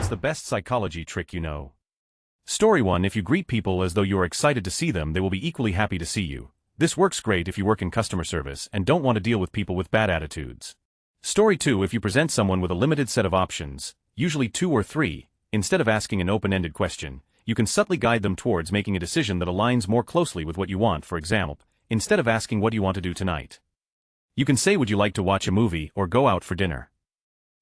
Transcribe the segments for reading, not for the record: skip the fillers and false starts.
What's the best psychology trick you know? Story 1. If you greet people as though you are excited to see them, they will be equally happy to see you. This works great if you work in customer service and don't want to deal with people with bad attitudes. Story 2. If you present someone with a limited set of options, usually 2 or 3, instead of asking an open-ended question, you can subtly guide them towards making a decision that aligns more closely with what you want. For example, instead of asking what do you want to do tonight, you can say would you like to watch a movie or go out for dinner.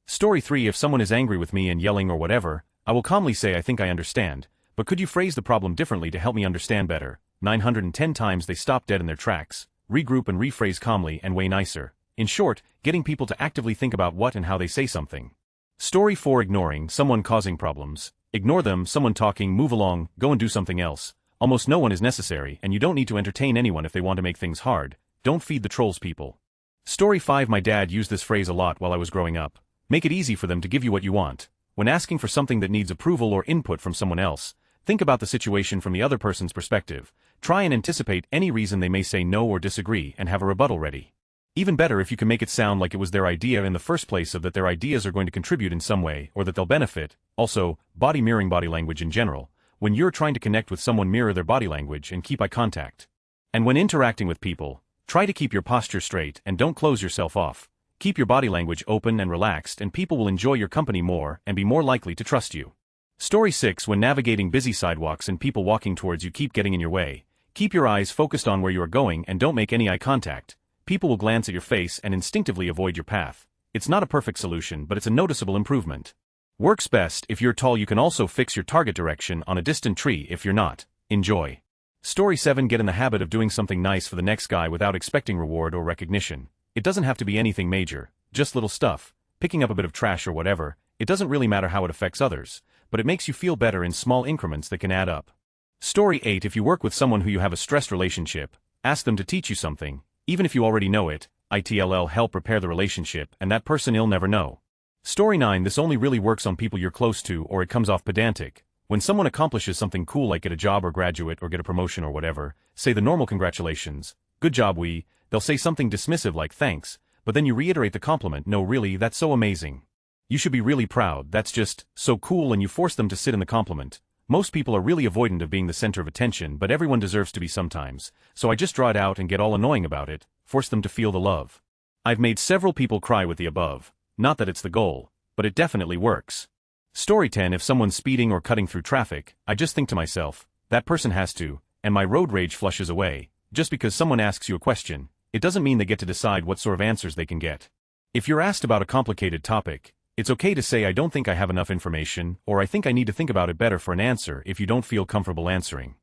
Story 3. If someone is angry with me and yelling or whatever, I will calmly say I think I understand, but could you phrase the problem differently to help me understand better? 910 times they stop dead in their tracks, regroup and rephrase calmly and way nicer. In short, getting people to actively think about what and how they say something. Story 4. Ignoring someone causing problems. Ignore them, someone talking, move along, go and do something else. Almost no one is necessary and you don't need to entertain anyone if they want to make things hard. Don't feed the trolls people. Story 5. My dad used this phrase a lot while I was growing up. Make it easy for them to give you what you want. When asking for something that needs approval or input from someone else, think about the situation from the other person's perspective. Try and anticipate any reason they may say no or disagree and have a rebuttal ready. Even better if you can make it sound like it was their idea in the first place, of that their ideas are going to contribute in some way or that they'll benefit. Also, body mirroring, body language in general. When you're trying to connect with someone, mirror their body language and keep eye contact. And when interacting with people, try to keep your posture straight and don't close yourself off. Keep your body language open and relaxed and people will enjoy your company more and be more likely to trust you. Story 6. When navigating busy sidewalks and people walking towards you keep getting in your way, keep your eyes focused on where you are going and don't make any eye contact. People will glance at your face and instinctively avoid your path. It's not a perfect solution, but it's a noticeable improvement. Works best if you're tall. You can also fix your target direction on a distant tree if you're not. Enjoy. Story 7. Get in the habit of doing something nice for the next guy without expecting reward or recognition. It doesn't have to be anything major, just little stuff, picking up a bit of trash or whatever. It doesn't really matter how it affects others, but it makes you feel better in small increments that can add up. Story 8. If you work with someone who you have a stressed relationship, ask them to teach you something, even if you already know it. It'll help repair the relationship and that person will never know. Story 9. This only really works on people you're close to or it comes off pedantic. When someone accomplishes something cool like get a job or graduate or get a promotion or whatever, say the normal congratulations, good job they'll say something dismissive like thanks, but then you reiterate the compliment, no really, that's so amazing. You should be really proud, that's just so cool, and you force them to sit in the compliment. Most people are really avoidant of being the center of attention, but everyone deserves to be sometimes, so I just draw it out and get all annoying about it, force them to feel the love. I've made several people cry with the above, not that it's the goal, but it definitely works. Story 10. If someone's speeding or cutting through traffic, I just think to myself, that person has to, and my road rage flushes away. Just because someone asks you a question, it doesn't mean they get to decide what sort of answers they can get. If you're asked about a complicated topic, it's okay to say I don't think I have enough information, or I think I need to think about it better for an answer if you don't feel comfortable answering.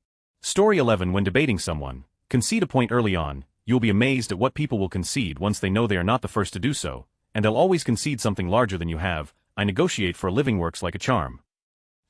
Story 11. When debating someone, concede a point early on. You'll be amazed at what people will concede once they know they are not the first to do so, and they'll always concede something larger than you have. I negotiate for a living works like a charm.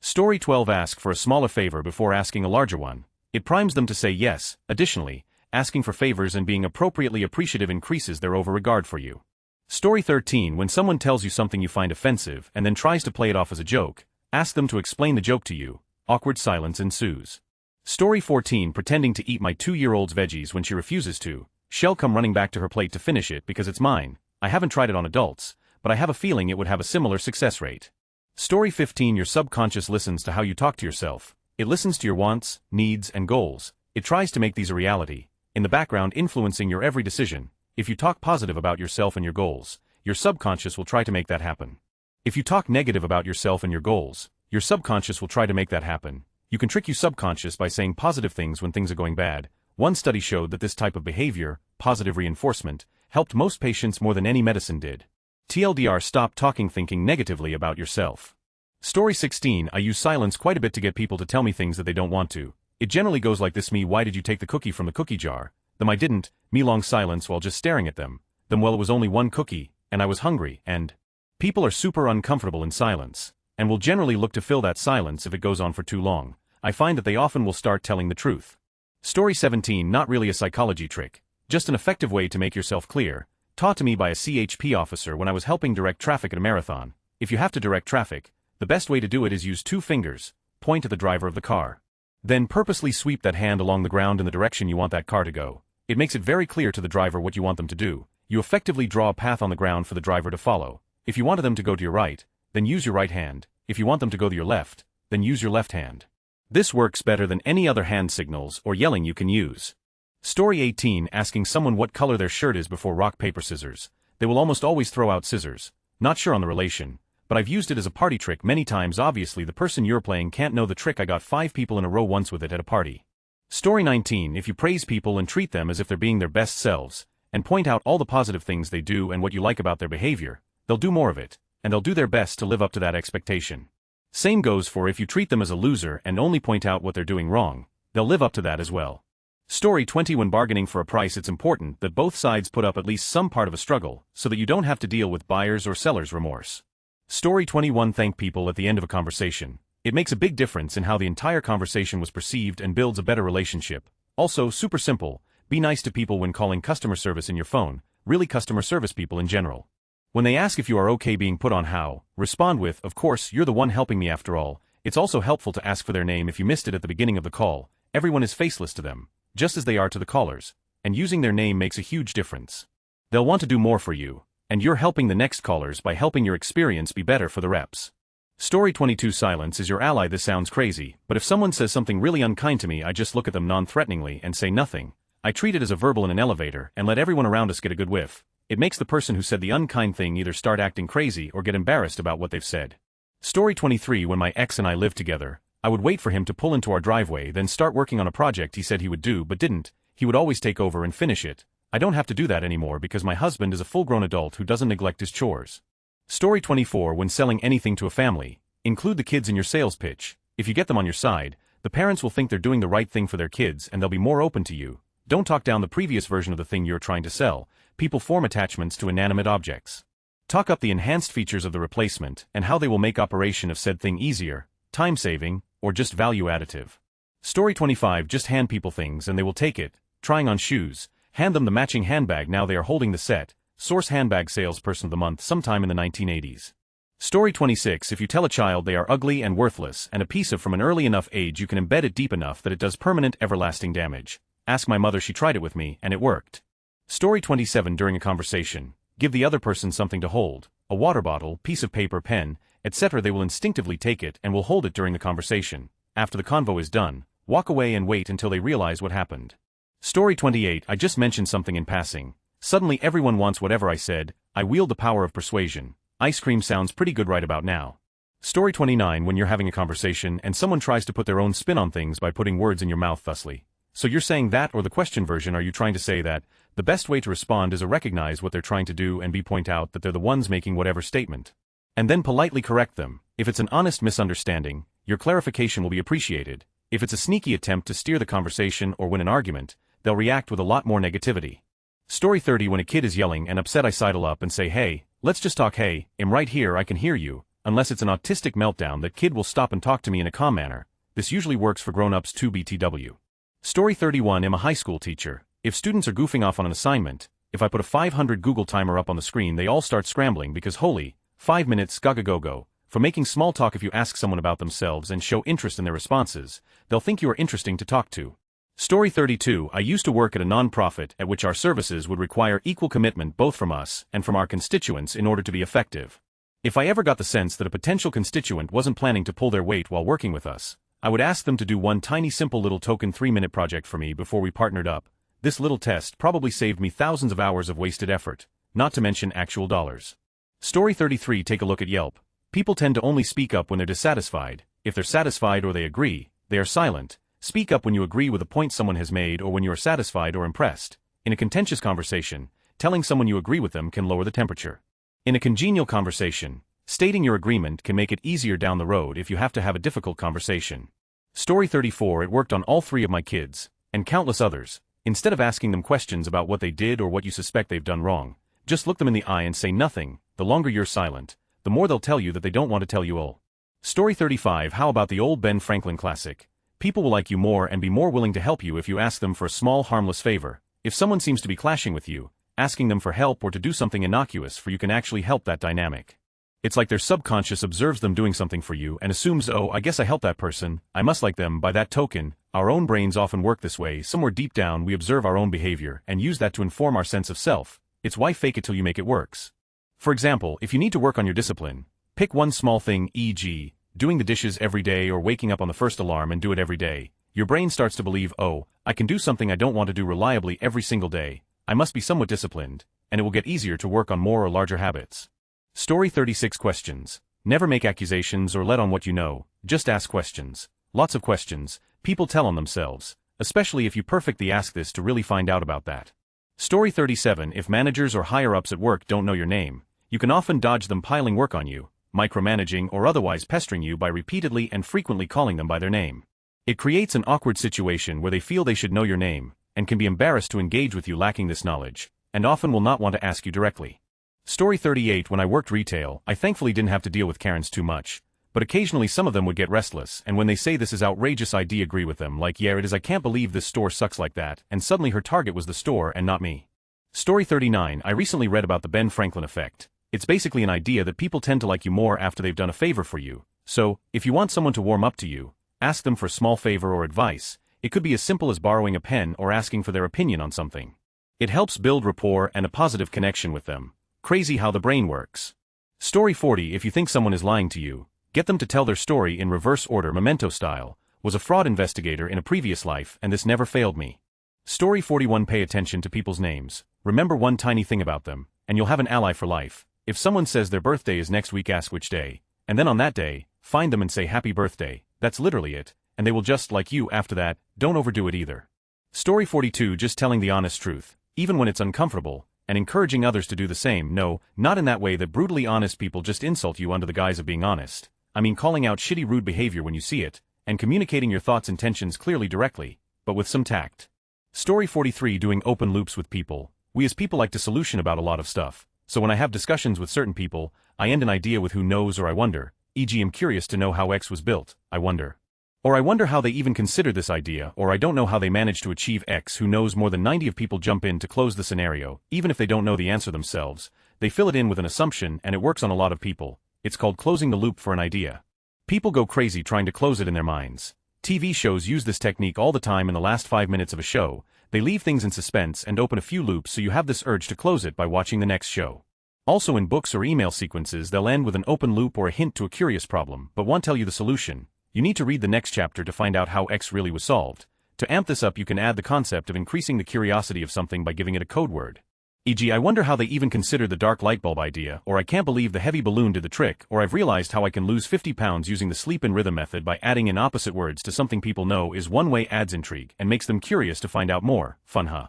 Story 12. Ask for a smaller favor before asking a larger one. It primes them to say yes. Additionally, asking for favors and being appropriately appreciative increases their over-regard for you. Story 13. When someone tells you something you find offensive and then tries to play it off as a joke, ask them to explain the joke to you. Awkward silence ensues. Story 14. Pretending to eat my 2-year-old's veggies when she refuses to. She'll come running back to her plate to finish it because it's mine. I haven't tried it on adults, but I have a feeling it would have a similar success rate. Story 15. Your subconscious listens to how you talk to yourself. It listens to your wants, needs, and goals. It tries to make these a reality, in the background influencing your every decision. If you talk positive about yourself and your goals, your subconscious will try to make that happen. If you talk negative about yourself and your goals, your subconscious will try to make that happen. You can trick your subconscious by saying positive things when things are going bad. One study showed that this type of behavior, positive reinforcement, helped most patients more than any medicine did. TLDR: stop talking thinking negatively about yourself. Story 16. I use silence quite a bit to get people to tell me things that they don't want to. It generally goes like this: me, why did you take the cookie from the cookie jar? Them, I didn't. Me, long silence while just staring at them. Them, well, it was only one cookie, and I was hungry, and... People are super uncomfortable in silence, and will generally look to fill that silence if it goes on for too long. I find that they often will start telling the truth. Story 17. Not really a psychology trick, just an effective way to make yourself clear, taught to me by a CHP officer when I was helping direct traffic at a marathon. If you have to direct traffic, the best way to do it is use 2 fingers, point at the driver of the car. Then purposely sweep that hand along the ground in the direction you want that car to go. It makes it very clear to the driver what you want them to do. You effectively draw a path on the ground for the driver to follow. If you wanted them to go to your right, then use your right hand. if you want them to go to your left, then use your left hand. This works better than any other hand signals or yelling you can use. Story 18. Asking someone what color their shirt is before rock paper scissors. They will almost always throw out scissors. Not sure on the relation, but I've used it as a party trick many times. Obviously the person you're playing can't know the trick. I got 5 people in a row once with it at a party. Story 19. If you praise people and treat them as if they're being their best selves, and point out all the positive things they do and what you like about their behavior, they'll do more of it, and they'll do their best to live up to that expectation. Same goes for if you treat them as a loser and only point out what they're doing wrong, they'll live up to that as well. Story 20. When bargaining for a price, it's important that both sides put up at least some part of a struggle, so that you don't have to deal with buyer's or seller's remorse. Story 21. Thank people at the end of a conversation. It makes a big difference in how the entire conversation was perceived and builds a better relationship. Also, super simple, be nice to people when calling customer service in your phone, really customer service people in general. When they ask if you are okay being put on how, respond with, of course, you're the one helping me after all. It's also helpful to ask for their name if you missed it at the beginning of the call. Everyone is faceless to them, just as they are to the callers, and using their name makes a huge difference. They'll want to do more for you, and you're helping the next callers by helping your experience be better for the reps. Story 22. Silence is your ally. This sounds crazy, but if someone says something really unkind to me, I just look at them non-threateningly and say nothing. I treat it as a verbal in an elevator and let everyone around us get a good whiff. It makes the person who said the unkind thing either start acting crazy or get embarrassed about what they've said. Story 23. When my ex and I lived together, I would wait for him to pull into our driveway, then start working on a project he said he would do but didn't. He would always take over and finish it. I don't have to do that anymore because my husband is a full-grown adult who doesn't neglect his chores. Story 24. When selling anything to a family, include the kids in your sales pitch. If you get them on your side, the parents will think they're doing the right thing for their kids and they'll be more open to you. Don't talk down the previous version of the thing you're trying to sell. People form attachments to inanimate objects. Talk up the enhanced features of the replacement and how they will make operation of said thing easier, time-saving, or just value additive. Story 25. Just hand people things and they will take it. Trying on shoes. Hand them the matching handbag. Now they are holding the set. Source handbag salesperson of the month sometime in the 1980s. Story 26. If you tell a child they are ugly and worthless and a piece of from an early enough age, you can embed it deep enough that it does permanent, everlasting damage. Ask my mother. She tried it with me and it worked. Story 27. During a conversation, give the other person something to hold, a water bottle, piece of paper, pen, etc. They will instinctively take it and will hold it during the conversation. After the convo is done, walk away and wait until they realize what happened. Story 28. I just mentioned something in passing. Suddenly everyone wants whatever I said. I wield the power of persuasion. Ice cream sounds pretty good right about now. Story 29. When you're having a conversation and someone tries to put their own spin on things by putting words in your mouth thusly. So you're saying that, or the question version, are you trying to say that? The best way to respond is to recognize what they're trying to do and point out that they're the ones making whatever statement. And then politely correct them. If it's an honest misunderstanding, your clarification will be appreciated. If it's a sneaky attempt to steer the conversation or win an argument, they'll react with a lot more negativity. Story 30. When a kid is yelling and upset, I sidle up and say, hey, let's just talk. Hey, I'm right here, I can hear you. Unless it's an autistic meltdown, that kid will stop and talk to me in a calm manner. This usually works for grown-ups too. BTW. Story 31. I'm a high school teacher. If students are goofing off on an assignment, if I put a 500 Google timer up on the screen, they all start scrambling because holy, 5 minutes, go. For making small talk. If you ask someone about themselves and show interest in their responses, they'll think you are interesting to talk to. Story 32. I used to work at a non-profit at which our services would require equal commitment both from us and from our constituents in order to be effective. If I ever got the sense that a potential constituent wasn't planning to pull their weight while working with us, I would ask them to do one tiny simple little token 3-minute project for me before we partnered up. This little test probably saved me thousands of hours of wasted effort, not to mention actual dollars. Story 33. Take a look at Yelp. People tend to only speak up when they're dissatisfied. If they're satisfied or they agree, they are silent. Speak up when you agree with a point someone has made or when you are satisfied or impressed. In a contentious conversation, telling someone you agree with them can lower the temperature. In a congenial conversation, stating your agreement can make it easier down the road if you have to have a difficult conversation. Story 34. It worked on all 3 of my kids, and countless others. Instead of asking them questions about what they did or what you suspect they've done wrong, just look them in the eye and say nothing. The longer you're silent, the more they'll tell you that they don't want to tell you all. Story 35. How about the old Ben Franklin classic? People will like you more and be more willing to help you if you ask them for a small harmless favor. If someone seems to be clashing with you, asking them for help or to do something innocuous for you can actually help that dynamic. It's like their subconscious observes them doing something for you and assumes, oh, I guess I helped that person, I must like them by that token. Our own brains often work this way. Somewhere deep down we observe our own behavior and use that to inform our sense of self. It's why fake it till you make it works. For example, if you need to work on your discipline, Pick one small thing, e.g., doing the dishes every day or waking up on the first alarm and do it every day. Your brain starts to believe, oh, I can do something I don't want to do reliably every single day. I must be somewhat disciplined, and it will get easier to work on more or larger habits. Story 36 questions. Never make accusations or let on what you know, just ask questions. Lots of questions, people tell on themselves, especially if you perfectly ask this to really find out about that. Story 37. If managers or higher-ups at work don't know your name, you can often dodge them piling work on you, micromanaging or otherwise pestering you by repeatedly and frequently calling them by their name. It creates an awkward situation where they feel they should know your name, and can be embarrassed to engage with you lacking this knowledge, and often will not want to ask you directly. Story 38. When I worked retail, I thankfully didn't have to deal with Karens too much, but occasionally some of them would get restless, and when they say this is outrageous I'd agree with them, like yeah it is, I can't believe this store sucks like that, and suddenly her target was the store and not me. Story 39. I recently read about the Ben Franklin effect. It's basically an idea that people tend to like you more after they've done a favor for you, so, if you want someone to warm up to you, ask them for a small favor or advice. It could be as simple as borrowing a pen or asking for their opinion on something. It helps build rapport and a positive connection with them. Crazy how the brain works. Story 40. If you think someone is lying to you, get them to tell their story in reverse order, Memento style. Was a fraud investigator in a previous life and this never failed me. Story 41. Pay attention to people's names. Remember one tiny thing about them, and you'll have an ally for life. If someone says their birthday is next week, ask which day, and then on that day, find them and say happy birthday. That's literally it, and they will just like you after that. Don't overdo it either. Story 42. Just telling the honest truth, even when it's uncomfortable, and encouraging others to do the same. No, not in that way that brutally honest people just insult you under the guise of being honest. I mean calling out shitty rude behavior when you see it, and communicating your thoughts intentions clearly directly, but with some tact. Story 43. Doing open loops with people. We as people like to solution about a lot of stuff, so when I have discussions with certain people, I end an idea with who knows or I wonder, e.g. I'm curious to know how X was built, I wonder. Or I wonder how they even considered this idea, or I don't know how they managed to achieve X. Who knows? More than 90 of people jump in to close the scenario, even if they don't know the answer themselves. They fill it in with an assumption and it works on a lot of people. It's called closing the loop for an idea. People go crazy trying to close it in their minds. TV shows use this technique all the time. In the last 5 minutes of a show, they leave things in suspense and open a few loops so you have this urge to close it by watching the next show. Also in books or email sequences they'll end with an open loop or a hint to a curious problem but won't tell you the solution. You need to read the next chapter to find out how X really was solved. To amp this up you can add the concept of increasing the curiosity of something by giving it a code word. E.g. I wonder how they even considered the dark light bulb idea, or I can't believe the heavy balloon did the trick, or I've realized how I can lose 50 pounds using the sleep and rhythm method by adding in opposite words to something people know is one way. Adds intrigue and makes them curious to find out more. Fun, huh?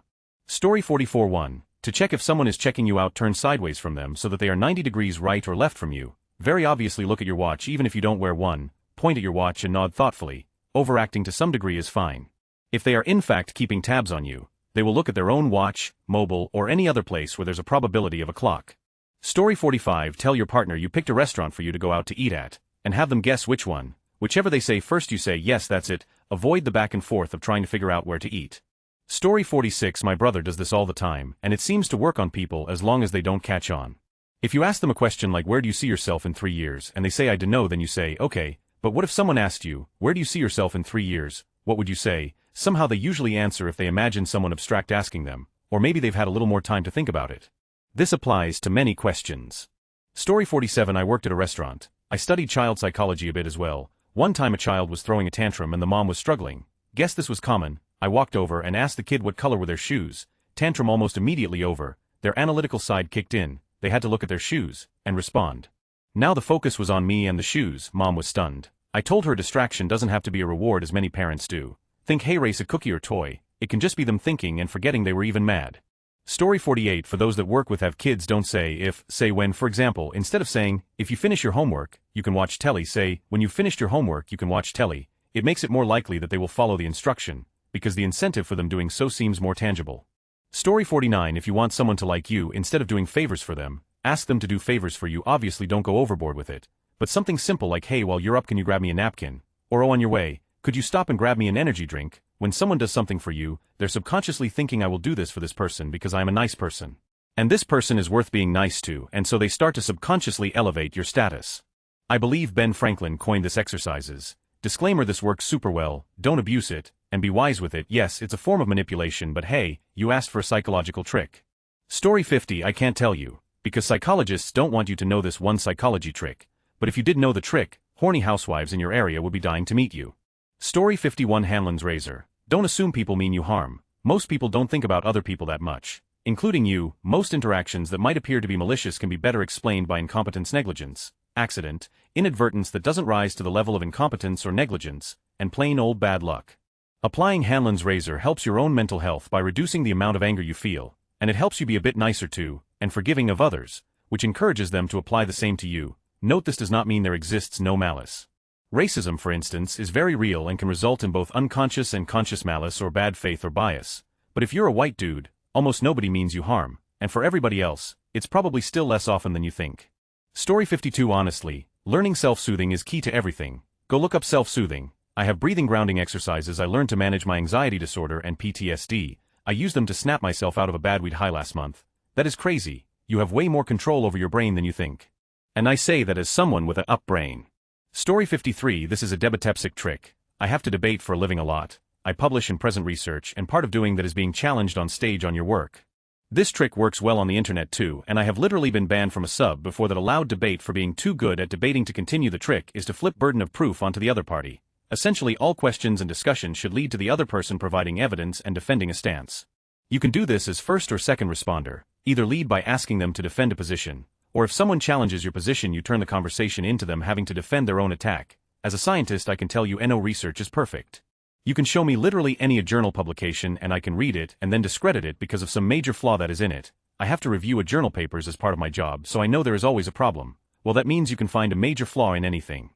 Story 44. 1. To check if someone is checking you out, turn sideways from them so that they are 90 degrees right or left from you. Very obviously look at your watch even if you don't wear one, point at your watch and nod thoughtfully. Overacting to some degree is fine. If they are in fact keeping tabs on you, they will look at their own watch, mobile, or any other place where there's a probability of a clock. Story 45. Tell your partner you picked a restaurant for you to go out to eat at, and have them guess which one. Whichever they say first you say yes that's it. Avoid the back and forth of trying to figure out where to eat. Story 46. My brother does this all the time, and it seems to work on people as long as they don't catch on. If you ask them a question like where do you see yourself in 3 years and they say I don't know, then you say okay, but what if someone asked you, where do you see yourself in 3 years, what would you say? Somehow they usually answer if they imagine someone abstract asking them, or maybe they've had a little more time to think about it. This applies to many questions. Story 47. I worked at a restaurant. I studied child psychology a bit as well. One time a child was throwing a tantrum and the mom was struggling. Guess this was common. I walked over and asked the kid what color were their shoes. Tantrum almost immediately over. Their analytical side kicked in. They had to look at their shoes and respond. Now the focus was on me and the shoes. Mom was stunned. I told her distraction doesn't have to be a reward as many parents do. Think hey race a cookie or toy. It can just be them thinking and forgetting they were even mad. Story 48. For those that work with have kids, don't say if, say when. For example, instead of saying, if you finish your homework, you can watch telly, say, when you've finished your homework you can watch telly. It makes it more likely that they will follow the instruction, because the incentive for them doing so seems more tangible. Story 49. If you want someone to like you, instead of doing favors for them, ask them to do favors for you. Obviously don't go overboard with it, but something simple like hey while you're up can you grab me a napkin? Or oh on your way, could you stop and grab me an energy drink? When someone does something for you, they're subconsciously thinking I will do this for this person because I'm a nice person. And this person is worth being nice to, and so they start to subconsciously elevate your status. I believe Ben Franklin coined this exercises. Disclaimer: this works super well, don't abuse it, and be wise with it. Yes, it's a form of manipulation, but hey, you asked for a psychological trick. Story 50. I can't tell you, because psychologists don't want you to know this one psychology trick, But if you did know the trick, horny housewives in your area would be dying to meet you. Story 51 Hanlon's Razor. Don't assume people mean you harm. Most people don't think about other people that much. Including you, most interactions that might appear to be malicious can be better explained by incompetence, negligence, accident, inadvertence that doesn't rise to the level of incompetence or negligence, and plain old bad luck. Applying Hanlon's razor helps your own mental health by reducing the amount of anger you feel, and it helps you be a bit nicer to, and forgiving of others, which encourages them to apply the same to you. Note this does not mean there exists no malice. Racism, for instance, is very real and can result in both unconscious and conscious malice or bad faith or bias. But if you're a white dude, almost nobody means you harm, and for everybody else, it's probably still less often than you think. Story 52 Honestly, learning self-soothing is key to everything. Go look up self-soothing. I have breathing grounding exercises I learned to manage my anxiety disorder and PTSD. I used them to snap myself out of a bad weed high last month. That is crazy. You have way more control over your brain than you think. And I say that as someone with a up brain. Story 53 This is a debatepsic trick. I have to debate for a living a lot. I publish and present research, and part of doing that is being challenged on stage on your work. This trick works well on the internet too, and I have literally been banned from a sub before that allowed debate for being too good at debating. To continue, the trick is to flip burden of proof onto the other party. Essentially, all questions and discussions should lead to the other person providing evidence and defending a stance. You can do this as first or second responder. Either lead by asking them to defend a position, or if someone challenges your position, you turn the conversation into them having to defend their own attack. As a scientist, I can tell you no research is perfect. You can show me literally any journal publication and I can read it and then discredit it because of some major flaw that is in it. I have to review journal papers as part of my job, so I know there is always a problem. Well, that means you can find a major flaw in anything.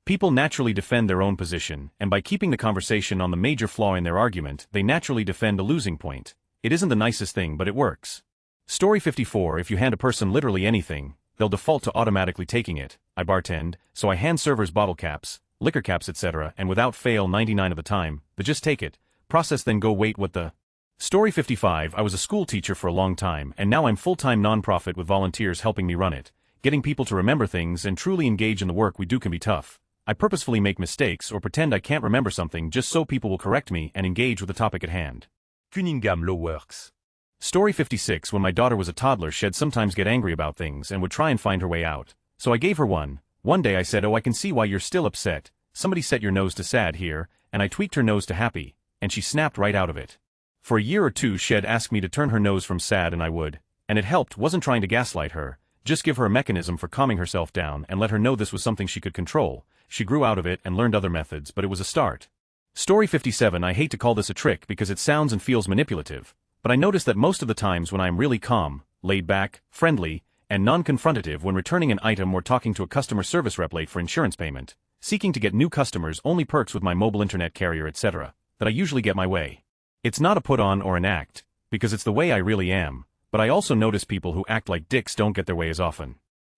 People naturally defend their own position, and by keeping the conversation on the major flaw in their argument, they naturally defend a losing point. It isn't the nicest thing, but it works. Story 54 If you hand a person literally anything, they'll default to automatically taking it. I bartend, so I hand servers bottle caps, liquor caps, etc., and without fail 99 of the time, they just take it, process, then go wait what the... Story 55 I was a school teacher for a long time, and now I'm full-time non-profit with volunteers helping me run it. Getting people to remember things and truly engage in the work we do can be tough. I purposefully make mistakes or pretend I can't remember something just so people will correct me and engage with the topic at hand. Cunningham Law works. Story 56 When my daughter was a toddler, she'd sometimes get angry about things and would try and find her way out. So I gave her one. One day I said, "Oh, I can see why you're still upset. Somebody set your nose to sad here," and I tweaked her nose to happy, and she snapped right out of it. For a year or two she'd ask me to turn her nose from sad and I would, and it helped. Wasn't trying to gaslight her, just give her a mechanism for calming herself down and let her know this was something she could control. She grew out of it and learned other methods, but it was a start. Story 57 I hate to call this a trick because it sounds and feels manipulative, but I notice that most of the times when I am really calm, laid back, friendly, and non-confrontative when returning an item or talking to a customer service rep late for insurance payment, seeking to get new customers, only perks with my mobile internet carrier, etc., that I usually get my way. It's not a put-on or an act, because it's the way I really am, but I also notice people who act like dicks don't get their way as often.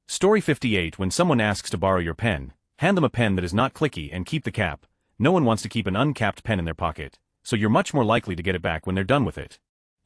Story 58 When someone asks to borrow your pen, hand them a pen that is not clicky and keep the cap. No one wants to keep an uncapped pen in their pocket, so you're much more likely to get it back when they're done with it.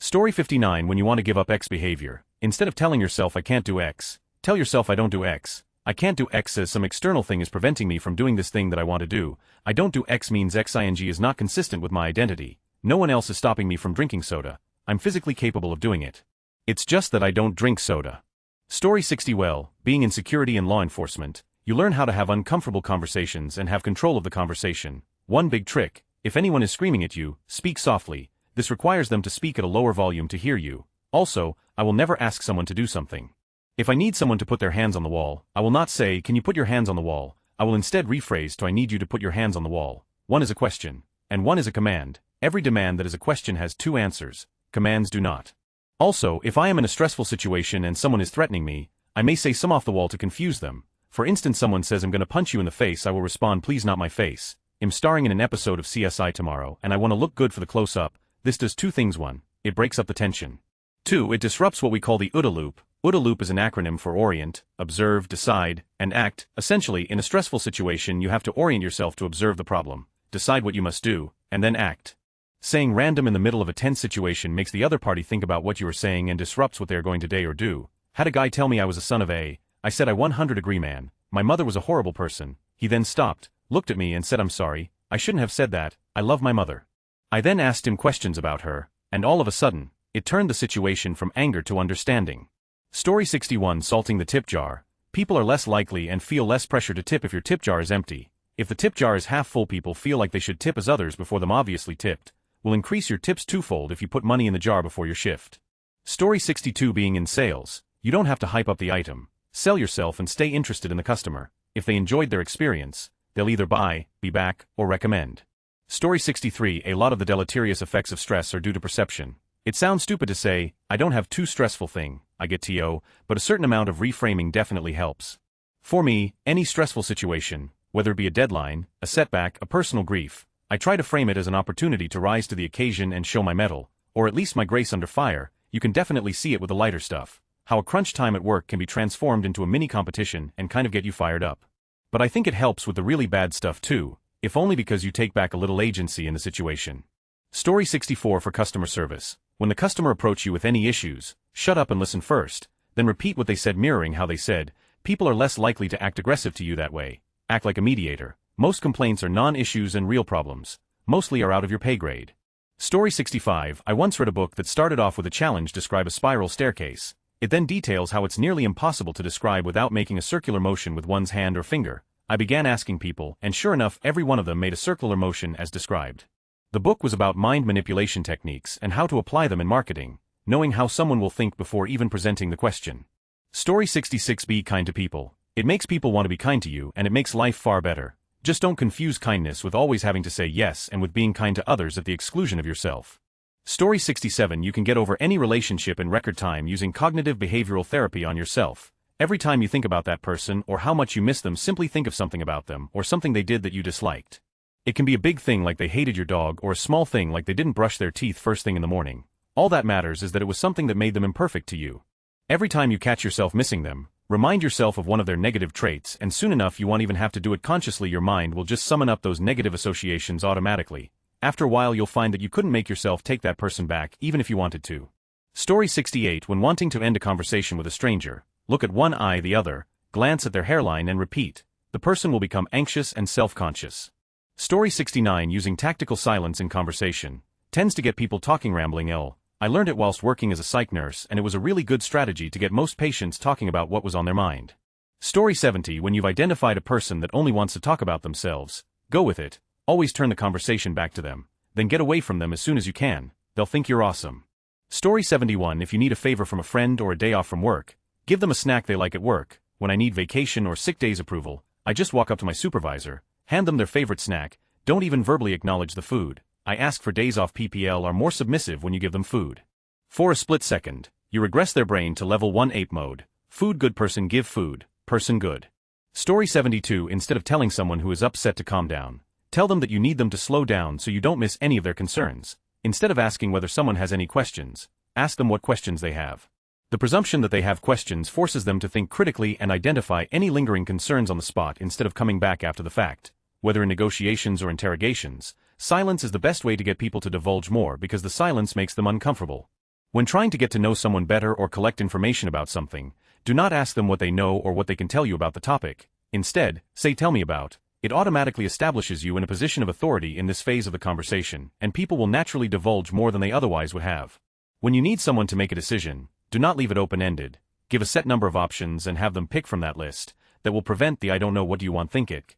Story 59 When you want to give up X behavior, instead of telling yourself I can't do X, tell yourself I don't do X. I can't do X as some external thing is preventing me from doing this thing that I want to do. I don't do X means XING is not consistent with my identity. No one else is stopping me from drinking soda. I'm physically capable of doing it. It's just that I don't drink soda. Story 60 Well, being in security and law enforcement, you learn how to have uncomfortable conversations and have control of the conversation. One big trick: if anyone is screaming at you, speak softly. This requires them to speak at a lower volume to hear you. Also, I will never ask someone to do something. If I need someone to put their hands on the wall, I will not say, "Can you put your hands on the wall?" I will instead rephrase to, "I need you to put your hands on the wall." One is a question, and one is a command. Every demand that is a question has two answers. Commands do not. Also, if I am in a stressful situation and someone is threatening me, I may say some off the wall to confuse them. For instance, someone says, "I'm gonna punch you in the face," I will respond, "Please, not my face. I'm starring in an episode of CSI tomorrow and I want to look good for the close-up." This does two things. One, it breaks up the tension. Two, it disrupts what we call the OODA loop. OODA loop is an acronym for orient, observe, decide, and act. Essentially, in a stressful situation you have to orient yourself to observe the problem, decide what you must do, and then act. Saying random in the middle of a tense situation makes the other party think about what you are saying and disrupts what they are going to say or do. Had a guy tell me I was a son of a. I said, "I 100 agree, man. My mother was a horrible person." He then stopped, looked at me and said, "I'm sorry, I shouldn't have said that. I love my mother." I then asked him questions about her, and all of a sudden, it turned the situation from anger to understanding. Story 61 Salting the tip jar. People are less likely and feel less pressure to tip if your tip jar is empty. If the tip jar is half full, people feel like they should tip as others before them obviously tipped. Will increase your tips twofold if you put money in the jar before your shift. Story 62. Being in sales. You don't have to hype up the item. Sell yourself and stay interested in the customer. If they enjoyed their experience, they'll either buy, be back, or recommend. Story 63. A lot of the deleterious effects of stress are due to perception. It sounds stupid to say, I don't have too stressful thing, I get TO, but a certain amount of reframing definitely helps. For me, any stressful situation, whether it be a deadline, a setback, a personal grief, I try to frame it as an opportunity to rise to the occasion and show my mettle, or at least my grace under fire. You can definitely see it with the lighter stuff. How a crunch time at work can be transformed into a mini competition and kind of get you fired up. But I think it helps with the really bad stuff too, if only because you take back a little agency in the situation. Story 64. For customer service. When the customer approach you with any issues, shut up and listen first, then repeat what they said, mirroring how they said. People are less likely to act aggressive to you that way. Act like a mediator. Most complaints are non-issues and real problems. Mostly are out of your pay grade. Story 65. I once read a book that started off with a challenge: describe a spiral staircase. It then details how it's nearly impossible to describe without making a circular motion with one's hand or finger. I began asking people, and sure enough, every one of them made a circular motion as described. The book was about mind manipulation techniques and how to apply them in marketing, knowing how someone will think before even presenting the question. Story 66. Be kind to people. It makes people want to be kind to you, and it makes life far better. Just don't confuse kindness with always having to say yes and with being kind to others at the exclusion of yourself. Story 67. You can get over any relationship in record time using cognitive behavioral therapy on yourself. Every time you think about that person or how much you miss them, simply think of something about them or something they did that you disliked. It can be a big thing like they hated your dog, or a small thing like they didn't brush their teeth first thing in the morning. All that matters is that it was something that made them imperfect to you. Every time you catch yourself missing them, remind yourself of one of their negative traits, and soon enough you won't even have to do it consciously. Your mind will just summon up those negative associations automatically. After a while you'll find that you couldn't make yourself take that person back even if you wanted to. Story 68. When wanting to end a conversation with a stranger, look at one eye, the other, glance at their hairline and repeat. The person will become anxious and self-conscious. Story 69. Using tactical silence in conversation tends to get people talking. Rambling. I learned it whilst working as a psych nurse, and it was a really good strategy to get most patients talking about what was on their mind. Story 70. When you've identified a person that only wants to talk about themselves, go with it. Always turn the conversation back to them, then get away from them as soon as you can. They'll think you're awesome. Story 71. If you need a favor from a friend or a day off from work, give them a snack they like at work. When I need vacation or sick days approval, I just walk up to my supervisor, hand them their favorite snack, don't even verbally acknowledge the food. I ask for days off. PPL are more submissive when you give them food. For a split second, you regress their brain to level 1 ape mode. Food good. Person give food, person good. Story 72. Instead of telling someone who is upset to calm down, tell them that you need them to slow down so you don't miss any of their concerns. Instead of asking whether someone has any questions, ask them what questions they have. The presumption that they have questions forces them to think critically and identify any lingering concerns on the spot instead of coming back after the fact. Whether in negotiations or interrogations, silence is the best way to get people to divulge more because the silence makes them uncomfortable. When trying to get to know someone better or collect information about something, do not ask them what they know or what they can tell you about the topic. Instead, say, tell me about. It automatically establishes you in a position of authority in this phase of the conversation, and people will naturally divulge more than they otherwise would have. When you need someone to make a decision, do not leave it open-ended. Give a set number of options and have them pick from that list. That will prevent the I don't know what do you want think it.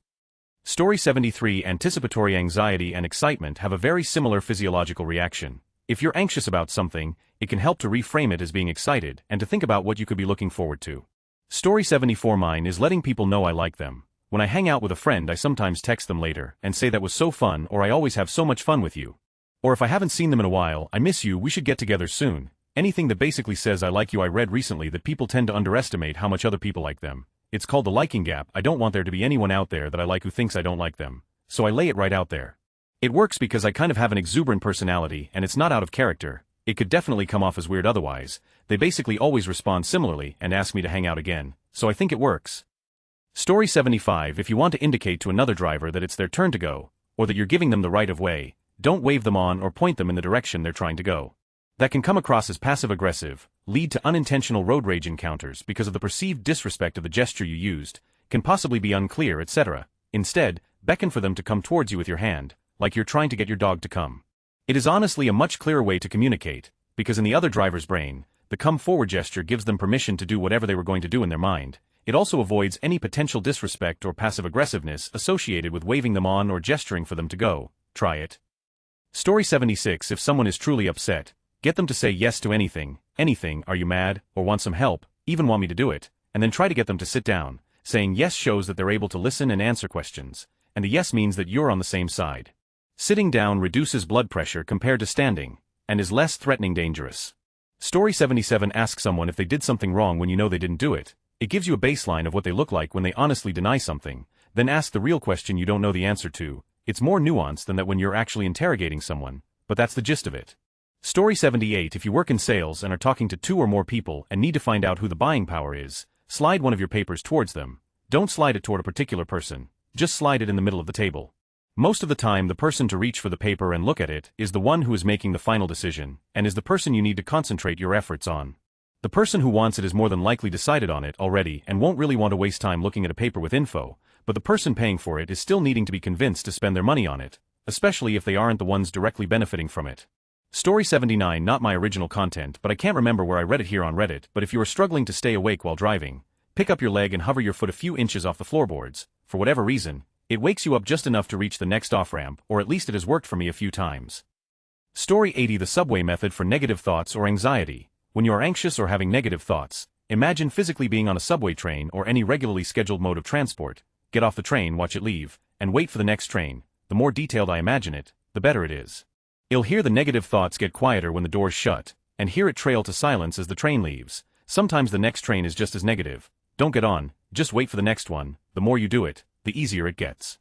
Story 73. Anticipatory anxiety and excitement have a very similar physiological reaction. If you're anxious about something, it can help to reframe it as being excited and to think about what you could be looking forward to. Story 74. Mine is letting people know I like them. When I hang out with a friend, I sometimes text them later and say that was so fun, or I always have so much fun with you. Or if I haven't seen them in a while, I miss you, we should get together soon. Anything that basically says I like you. I read recently that people tend to underestimate how much other people like them. It's called the liking gap. I don't want there to be anyone out there that I like who thinks I don't like them. So I lay it right out there. It works because I kind of have an exuberant personality and it's not out of character. It could definitely come off as weird otherwise. They basically always respond similarly and ask me to hang out again. So I think it works. Story 75. If you want to indicate to another driver that it's their turn to go, or that you're giving them the right of way, don't wave them on or point them in the direction they're trying to go. That can come across as passive-aggressive, lead to unintentional road rage encounters because of the perceived disrespect of the gesture you used, can possibly be unclear, etc. Instead, beckon for them to come towards you with your hand, like you're trying to get your dog to come. It is honestly a much clearer way to communicate, because in the other driver's brain, the come forward gesture gives them permission to do whatever they were going to do in their mind. It also avoids any potential disrespect or passive-aggressiveness associated with waving them on or gesturing for them to go. Try it. Story 76. If someone is truly upset, get them to say yes to anything. Anything. Are you mad, or want some help, even want me to do it, and then try to get them to sit down. Saying yes shows that they're able to listen and answer questions, and the yes means that you're on the same side. Sitting down reduces blood pressure compared to standing, and is less threatening dangerous. Story 77. Ask someone if they did something wrong when you know they didn't do it. It gives you a baseline of what they look like when they honestly deny something, then ask the real question you don't know the answer to. It's more nuanced than that when you're actually interrogating someone, but that's the gist of it. Story 78. If you work in sales and are talking to 2 or more people and need to find out who the buying power is, slide one of your papers towards them. Don't slide it toward a particular person, just slide it in the middle of the table. Most of the time the person to reach for the paper and look at it is the one who is making the final decision, and is the person you need to concentrate your efforts on. The person who wants it is more than likely decided on it already and won't really want to waste time looking at a paper with info, but the person paying for it is still needing to be convinced to spend their money on it, especially if they aren't the ones directly benefiting from it. Story 79. Not my original content, but I can't remember where I read it here on Reddit, but if you are struggling to stay awake while driving, pick up your leg and hover your foot a few inches off the floorboards. For whatever reason, it wakes you up just enough to reach the next off-ramp, or at least it has worked for me a few times. Story 80. The subway method for negative thoughts or anxiety. When you are anxious or having negative thoughts, imagine physically being on a subway train or any regularly scheduled mode of transport. Get off the train, watch it leave, and wait for the next train. The more detailed I imagine it, the better it is. You'll hear the negative thoughts get quieter when the doors shut, and hear it trail to silence as the train leaves. Sometimes the next train is just as negative. Don't get on, just wait for the next one. The more you do it, the easier it gets.